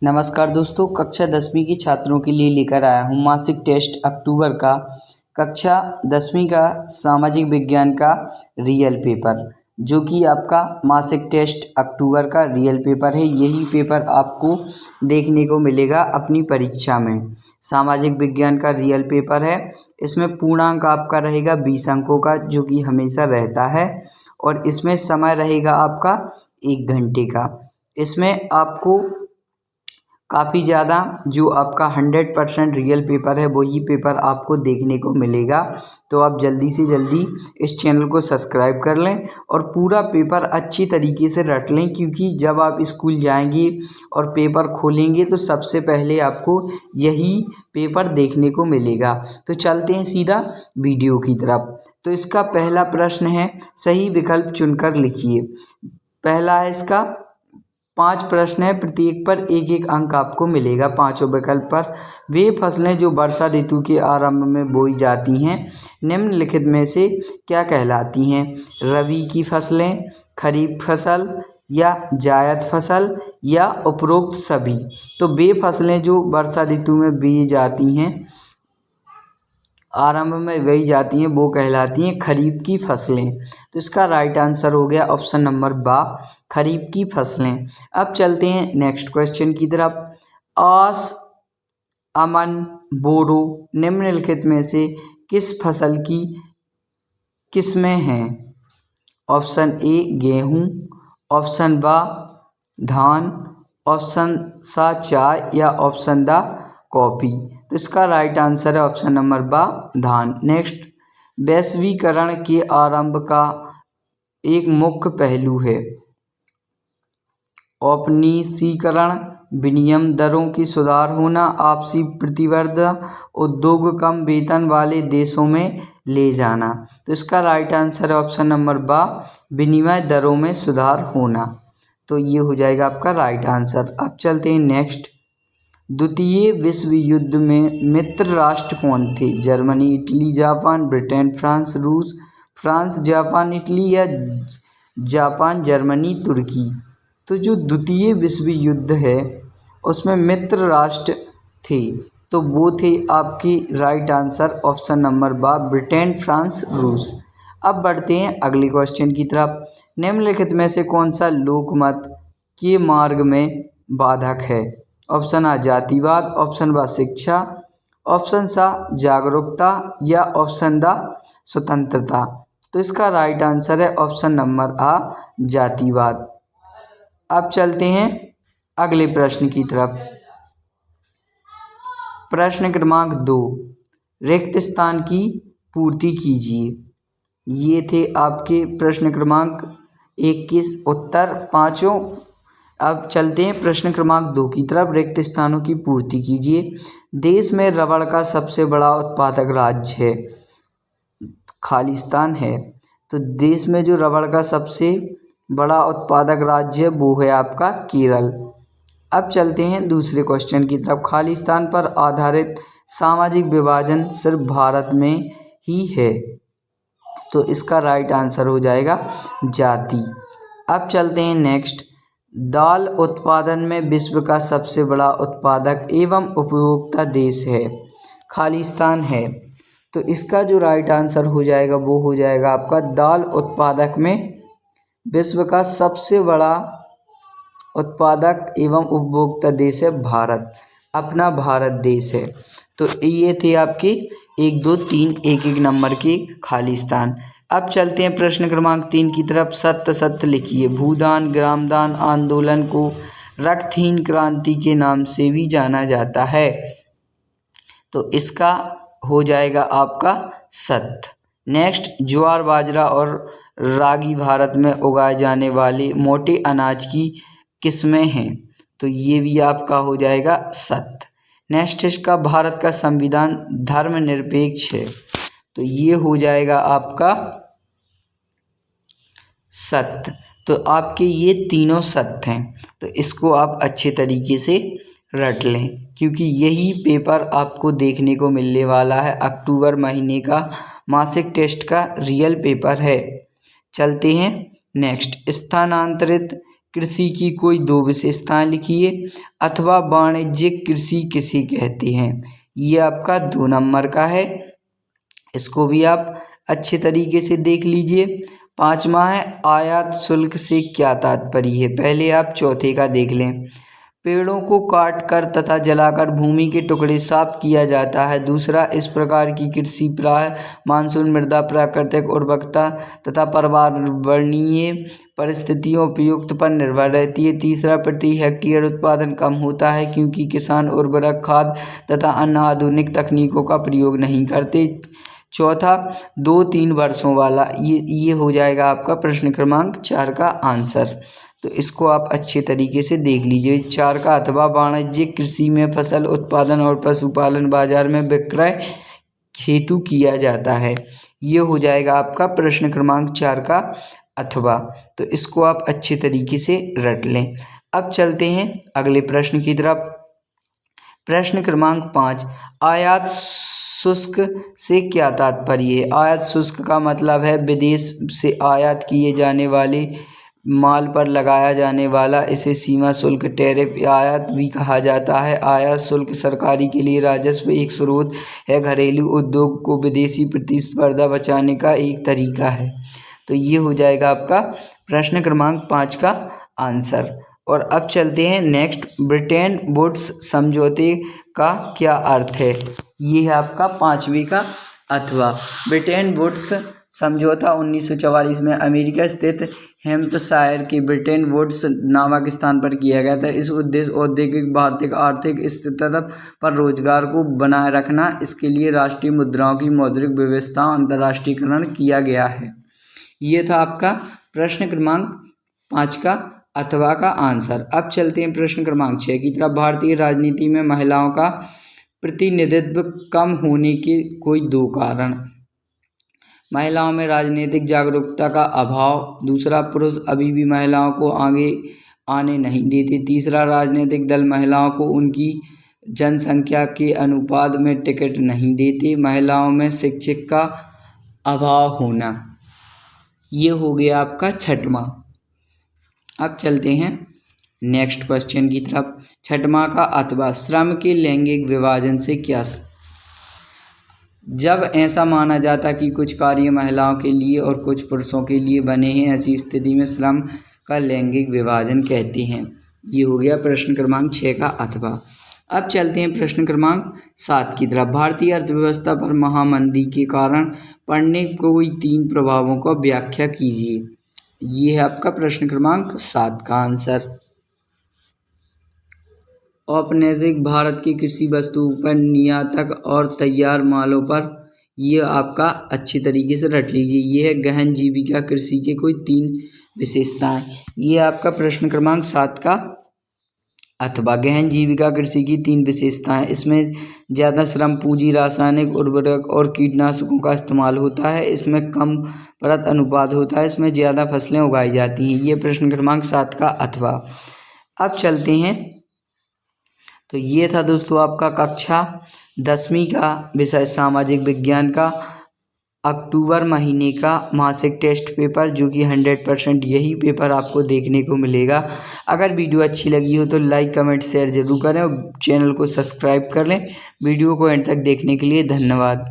नमस्कार दोस्तों, कक्षा 10वीं के छात्रों के लिए लेकर आया हूँ मासिक टेस्ट अक्टूबर का कक्षा 10वीं का सामाजिक विज्ञान का रियल पेपर, जो कि आपका मासिक टेस्ट अक्टूबर का रियल पेपर है। यही पेपर आपको देखने को मिलेगा अपनी परीक्षा में। सामाजिक विज्ञान का रियल पेपर है। इसमें पूर्णांक आपका रहेगा 20 अंकों का, जो कि हमेशा रहता है, और इसमें समय रहेगा आपका 1 घंटे का। इसमें आपको काफ़ी ज़्यादा जो आपका 100% रियल पेपर है वही पेपर आपको देखने को मिलेगा। तो आप जल्दी से जल्दी इस चैनल को सब्सक्राइब कर लें और पूरा पेपर अच्छी तरीके से रट लें, क्योंकि जब आप स्कूल जाएंगे और पेपर खोलेंगे तो सबसे पहले आपको यही पेपर देखने को मिलेगा। तो चलते हैं सीधा वीडियो की तरफ। तो इसका पहला प्रश्न है, सही विकल्प चुनकर लिखिए। पहला है इसका 5 प्रश्न है, प्रत्येक पर 1-1 अंक आपको मिलेगा। पांचों विकल्प पर वे फसलें जो वर्षा ऋतु के आरंभ में बोई जाती हैं निम्नलिखित में से क्या कहलाती हैं? रबी की फसलें, खरीफ फसल या जायद फसल या उपरोक्त सभी। तो वे फसलें जो वर्षा ऋतु में बोई जाती हैं, आरंभ में बोई जाती हैं, वो कहलाती हैं खरीफ की फसलें। तो इसका राइट आंसर हो गया ऑप्शन नंबर बा, खरीफ की फसलें। अब चलते हैं नेक्स्ट क्वेश्चन की तरफ। आस, अमन, बोरो निम्नलिखित में से किस फसल की किस्में हैं? ऑप्शन ए गेहूँ, ऑप्शन बा धान, ऑप्शन सा चाय या ऑप्शन द कॉफ़ी। तो इसका राइट आंसर है ऑप्शन नंबर बा धान। नेक्स्ट, वैश्वीकरण के आरंभ का एक मुख्य पहलू है। औपनिवेशीकरण, विनिमय दरों की सुधार होना, आपसी प्रतिस्पर्धा, उद्योग कम वेतन वाले देशों में ले जाना। तो इसका राइट आंसर है ऑप्शन नंबर बा विनिमय दरों में सुधार होना। तो ये हो जाएगा आपका राइट आंसर। अब चलते हैं नेक्स्ट। द्वितीय विश्व युद्ध में मित्र राष्ट्र कौन थे? Germany, Italy, Japan, Britain, France, रूस। फ्रांस, जापान, इटली या जापान, जर्मनी, तुर्की। तो जो द्वितीय विश्व युद्ध है उसमें मित्र राष्ट्र थे, तो वो थे आपकी राइट आंसर ऑप्शन नंबर बा ब्रिटेन, फ्रांस, रूस। अब बढ़ते हैं अगले क्वेश्चन की तरफ। निम्नलिखित में से कौन सा लोकमत के मार्ग में बाधक है? ऑप्शन आ जातिवाद, ऑप्शन बा शिक्षा, ऑप्शन सा जागरूकता या ऑप्शन द स्वतंत्रता। तो इसका राइट आंसर है ऑप्शन नंबर आ जातिवाद। अब चलते हैं अगले प्रश्न की तरफ। प्रश्न क्रमांक 2, रिक्त स्थान की पूर्ति कीजिए। ये थे आपके प्रश्न क्रमांक 21 उत्तर पाँचों। अब चलते हैं प्रश्न क्रमांक 2 की तरफ। रिक्त स्थानों की पूर्ति कीजिए। देश में रबड़ का सबसे बड़ा उत्पादक राज्य है, खालिस्तान है। तो देश में जो रबड़ का सबसे बड़ा उत्पादक राज्य है वो है आपका केरल। अब चलते हैं दूसरे क्वेश्चन की तरफ। खालिस्तान पर आधारित सामाजिक विभाजन सिर्फ भारत में ही है, तो इसका राइट आंसर हो जाएगा जाति। अब चलते हैं नेक्स्ट। दाल उत्पादन में विश्व का सबसे बड़ा उत्पादक एवं उपभोक्ता देश है, खालिस्तान है। तो इसका जो राइट आंसर हो जाएगा वो हो जाएगा आपका दाल उत्पादक में विश्व का सबसे बड़ा उत्पादक एवं उपभोक्ता देश है भारत, अपना भारत देश है। तो ये थे आपके 1, 2, 3 1-1 नंबर के खालिस्तान। अब चलते हैं प्रश्न क्रमांक 3 की तरफ। सत्य सत्य लिखिए। भूदान ग्रामदान आंदोलन को रक्तहीन क्रांति के नाम से भी जाना जाता है, तो इसका हो जाएगा आपका सत्य। नेक्स्ट, ज्वार बाजरा और रागी भारत में उगाए जाने वाले मोटे अनाज की किस्में हैं, तो ये भी आपका हो जाएगा सत्य। नेक्स्ट, इसका भारत का संविधान धर्मनिरपेक्ष है, तो ये हो जाएगा आपका सत्य। तो आपके ये तीनों सत्य हैं, तो इसको आप अच्छे तरीके से रट लें, क्योंकि यही पेपर आपको देखने को मिलने वाला है। अक्टूबर महीने का मासिक टेस्ट का रियल पेपर है। चलते हैं नेक्स्ट। स्थानांतरित कृषि की कोई दो विशेषताएं लिखिए, अथवा वाणिज्यिक कृषि किसे कहते हैं। ये आपका 2 नंबर का है, इसको भी आप अच्छे तरीके से देख लीजिए। 5वां है आयात शुल्क से क्या तात्पर्य है। पहले आप चौथे का देख लें। पेड़ों को काटकर तथा जलाकर भूमि के टुकड़े साफ किया जाता है। दूसरा, इस प्रकार की कृषि प्रायः मानसून मृदा, प्राकृतिक उर्वरकता तथा पर्यावरणीय परिस्थितियों उपयुक्त पर निर्भर रहती है। तीसरा, प्रति हेक्टेयर उत्पादन कम होता है क्योंकि किसान उर्वरक, खाद तथा अन्य आधुनिक तकनीकों का प्रयोग नहीं करते। चौथा, 2-3 वर्षों वाला। ये हो जाएगा आपका प्रश्न क्रमांक 4 का आंसर। तो इसको आप अच्छे तरीके से देख लीजिए। 4 का, अथवा वाणिज्यिक कृषि में फसल उत्पादन और पशुपालन बाजार में विक्रय हेतु किया जाता है। ये हो जाएगा आपका प्रश्न क्रमांक 4 का अथवा। तो इसको आप अच्छे तरीके से रट लें। अब चलते हैं अगले प्रश्न की तरफ। प्रश्न क्रमांक 5, आयात शुल्क से क्या तात्पर्य है। आयात शुल्क का मतलब है विदेश से आयात किए जाने वाले माल पर लगाया जाने वाला, इसे सीमा शुल्क, टैरिफ या आयात भी कहा जाता है। आयात शुल्क सरकारी के लिए राजस्व एक स्रोत है, घरेलू उद्योग को विदेशी प्रतिस्पर्धा बचाने का एक तरीका है। तो ये हो जाएगा आपका प्रश्न क्रमांक 5 का आंसर। और अब चलते हैं नेक्स्ट, ब्रिटेन वुड्स समझौते का क्या अर्थ है। ये है आपका 5वें का अथवा। ब्रिटेन वुड्स समझौता 1944 में अमेरिका स्थित हैम्पशायर के ब्रिटेन वुड्स नामक स्थान पर किया गया था। इस उद्देश्य औद्योगिक, भौतिक, आर्थिक स्थिरता पर रोजगार को बनाए रखना। इसके लिए राष्ट्रीय मुद्राओं की मौद्रिक व्यवस्था अंतर्राष्ट्रीयकरण किया गया है। ये था आपका प्रश्न क्रमांक 5 का अथवा का आंसर। अब चलते हैं प्रश्न क्रमांक 6 की तरफ। भारतीय राजनीति में महिलाओं का प्रतिनिधित्व कम होने के कोई 2 कारण। महिलाओं में राजनीतिक जागरूकता का अभाव। दूसरा, पुरुष अभी भी महिलाओं को आगे आने नहीं देते। तीसरा, राजनीतिक दल महिलाओं को उनकी जनसंख्या के अनुपात में टिकट नहीं देते। महिलाओं में शिक्षक का अभाव होना। ये हो गया आपका 6वां। अब चलते हैं नेक्स्ट क्वेश्चन की तरफ। 6वां का अथवा, श्रम के लैंगिक विभाजन से क्या। जब ऐसा माना जाता कि कुछ कार्य महिलाओं के लिए और कुछ पुरुषों के लिए बने हैं, ऐसी स्थिति में श्रम का लैंगिक विभाजन कहते हैं। ये हो गया प्रश्न क्रमांक 6 का अथवा। अब चलते हैं प्रश्न क्रमांक 7 की तरफ। भारतीय अर्थव्यवस्था पर महामंदी के कारण पड़ने कोई 3 प्रभावों का व्याख्या कीजिए। ये है आपका प्रश्न क्रमांक 7 का आंसर। औपनिवेशिक भारत की कृषि वस्तुओं पर निर्यात और तैयार मालों पर, ये आपका अच्छी तरीके से रट लीजिए। ये है गहन जीविका कृषि के कोई 3 विशेषताएं। ये आपका प्रश्न क्रमांक 7 का अथवा। गहन जीविका कृषि की 3 विशेषताएं। इसमें ज़्यादा श्रम, पूंजी, रासायनिक उर्वरक और कीटनाशकों का इस्तेमाल होता है। इसमें कम परत अनुपात होता है। इसमें ज़्यादा फसलें उगाई जाती हैं। ये प्रश्न क्रमांक 7 का अथवा। अब चलते हैं, तो ये था दोस्तों आपका कक्षा 10वीं का विषय सामाजिक विज्ञान का अक्टूबर महीने का मासिक टेस्ट पेपर, जो कि 100% यही पेपर आपको देखने को मिलेगा। अगर वीडियो अच्छी लगी हो तो लाइक, कमेंट, शेयर जरूर करें और चैनल को सब्सक्राइब कर लें। वीडियो को एंड तक देखने के लिए धन्यवाद।